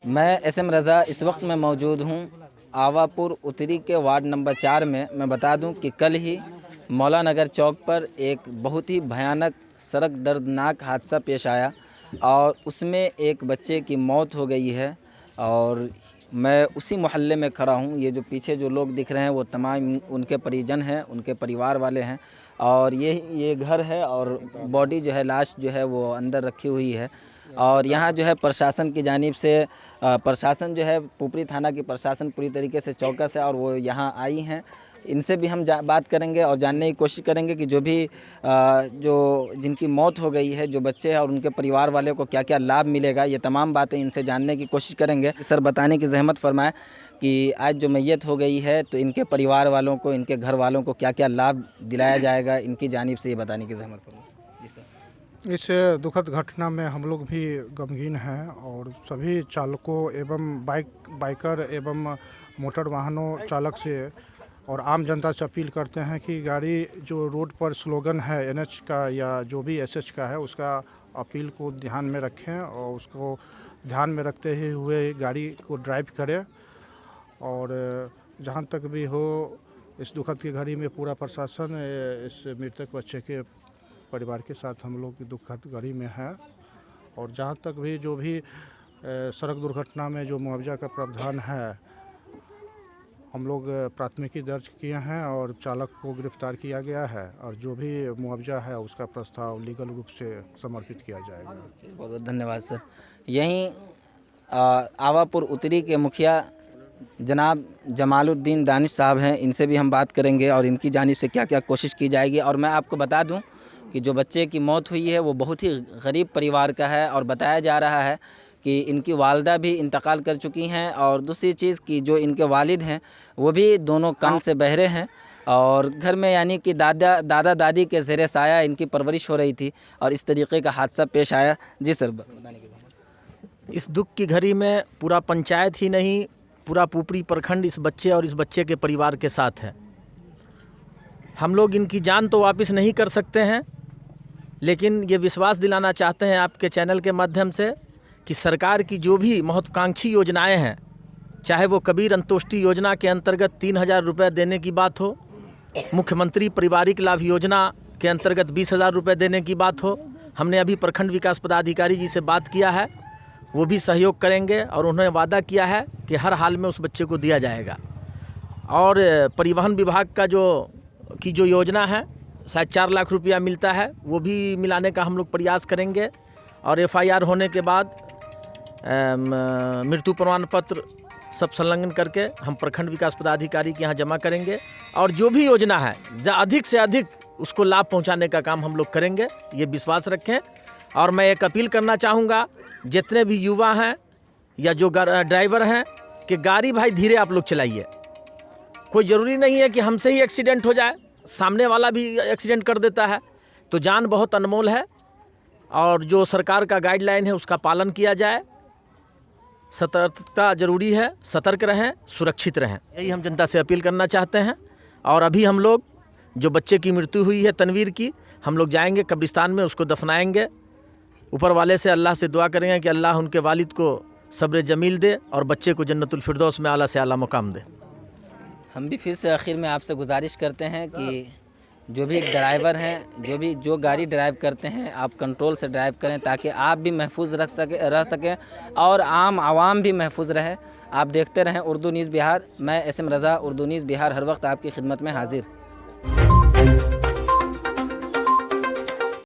मैं एसएम रज़ा इस वक्त मैं मौजूद हूँ आवापुर उत्तरी के वार्ड नंबर 4 में। मैं बता दूं कि कल ही मौला नगर चौक पर एक बहुत ही भयानक सड़क दर्दनाक हादसा पेश आया और उसमें एक बच्चे की मौत हो गई है। और मैं उसी मोहल्ले में खड़ा हूँ। ये जो पीछे जो लोग दिख रहे हैं वो तमाम उनके परिजन हैं, उनके परिवार वाले हैं। और ये घर है और बॉडी जो है, लाश जो है वो अंदर रखी हुई है। और यहाँ जो है प्रशासन की जानिब से प्रशासन जो है पुपरी थाना की प्रशासन पूरी तरीके से चौकस है और वो यहाँ आई हैं। इनसे भी हम बात करेंगे और जानने की कोशिश करेंगे कि जो भी जो जिनकी मौत हो गई है, जो बच्चे हैं और उनके परिवार वाले को क्या क्या लाभ मिलेगा, ये तमाम बातें इनसे जानने की कोशिश करेंगे। सर, बताने की जहमत फरमाएं कि आज जो मैयत हो गई है तो इनके परिवार वालों को, इनके घर वालों को क्या क्या लाभ दिलाया जाएगा, इनकी जानिब से ये बताने की जहमत फरमाएं। जी सर। इस दुखद घटना में हम लोग भी गमगीन हैं और सभी चालकों एवं बाइकर एवं मोटर वाहनों चालक से और आम जनता से अपील करते हैं कि गाड़ी जो रोड पर स्लोगन है एनएच का या जो भी एसएच का है, उसका अपील को ध्यान में रखें और उसको ध्यान में रखते हुए गाड़ी को ड्राइव करें। और जहां तक भी हो, इस दुखद की घड़ी में पूरा प्रशासन इस मृतक बच्चे के परिवार के साथ हम लोग की दुखद घड़ी में है। और जहां तक भी जो भी सड़क दुर्घटना में जो मुआवजा का प्रावधान है, हम लोग प्राथमिकी दर्ज किए हैं और चालक को गिरफ्तार किया गया है और जो भी मुआवजा है उसका प्रस्ताव लीगल रूप से समर्पित किया जाएगा। बहुत बहुत धन्यवाद सर। यहीं आवापुर उत्तरी के मुखिया जनाब जमालुद्दीन दानिश साहब हैं, इनसे भी हम बात करेंगे और इनकी जानिब से क्या क्या कोशिश की जाएगी। और मैं आपको बता दूं कि जो बच्चे की मौत हुई है वो बहुत ही गरीब परिवार का है और बताया जा रहा है कि इनकी वालदा भी इंतकाल कर चुकी हैं। और दूसरी चीज़ कि जो इनके वालिद हैं वो भी दोनों कान से बहरे हैं और घर में यानी कि दादा दादी के ज़ेरे साया इनकी परवरिश हो रही थी और इस तरीके का हादसा पेश आया। जी सर, बताने के। इस दुख की घड़ी में पूरा पंचायत ही नहीं, पूरा पुपरी प्रखंड इस बच्चे और इस बच्चे के परिवार के साथ है। हम लोग इनकी जान तो वापस नहीं कर सकते हैं, लेकिन ये विश्वास दिलाना चाहते हैं आपके चैनल के माध्यम से कि सरकार की जो भी महत्वाकांक्षी योजनाएं हैं, चाहे वो कबीर अंत्योष्टि योजना के अंतर्गत 3000 रुपये देने की बात हो, मुख्यमंत्री पारिवारिक लाभ योजना के अंतर्गत 20,000 रुपये देने की बात हो, हमने अभी प्रखंड विकास पदाधिकारी जी से बात किया है, वो भी सहयोग करेंगे और उन्होंने वादा किया है कि हर हाल में उस बच्चे को दिया जाएगा। और परिवहन विभाग का जो योजना है, शायद 4 लाख रुपया मिलता है, वो भी मिलाने का हम लोग प्रयास करेंगे। और FIR होने के बाद मृत्यु प्रमाण पत्र सब संलग्न करके हम प्रखंड विकास पदाधिकारी के यहाँ जमा करेंगे और जो भी योजना है अधिक से अधिक उसको लाभ पहुँचाने का काम हम लोग करेंगे, ये विश्वास रखें। और मैं एक अपील करना चाहूँगा जितने भी युवा हैं या जो ड्राइवर हैं कि गाड़ी भाई धीरे आप लोग चलाइए। कोई ज़रूरी नहीं है कि हमसे ही एक्सीडेंट हो जाए, सामने वाला भी एक्सीडेंट कर देता है। तो जान बहुत अनमोल है और जो सरकार का गाइडलाइन है उसका पालन किया जाए। सतर्कता ज़रूरी है, सतर्क रहें, सुरक्षित रहें, यही हम जनता से अपील करना चाहते हैं। और अभी हम लोग जो बच्चे की मृत्यु हुई है तनवीर की, हम लोग जाएंगे कब्रिस्तान में, उसको दफनाएंगे। ऊपर वाले से अल्लाह से दुआ करेंगे कि अल्लाह उनके वालिद को सब्र जमील दे और बच्चे को जन्नतुल फिरदौस में आला से आला मुकाम दे। हम भी फिर से आखिर में आपसे गुजारिश करते हैं कि जो भी ड्राइवर हैं, जो गाड़ी ड्राइव करते हैं, आप कंट्रोल से ड्राइव करें ताकि आप भी महफूज रह सकें और आम आवाम भी महफूज रहे। आप देखते रहें उर्दू न्यूज़ बिहार। मैं एसएम रज़ा, उर्दू न्यूज़ बिहार, हर वक्त आपकी खिदमत में हाजिर।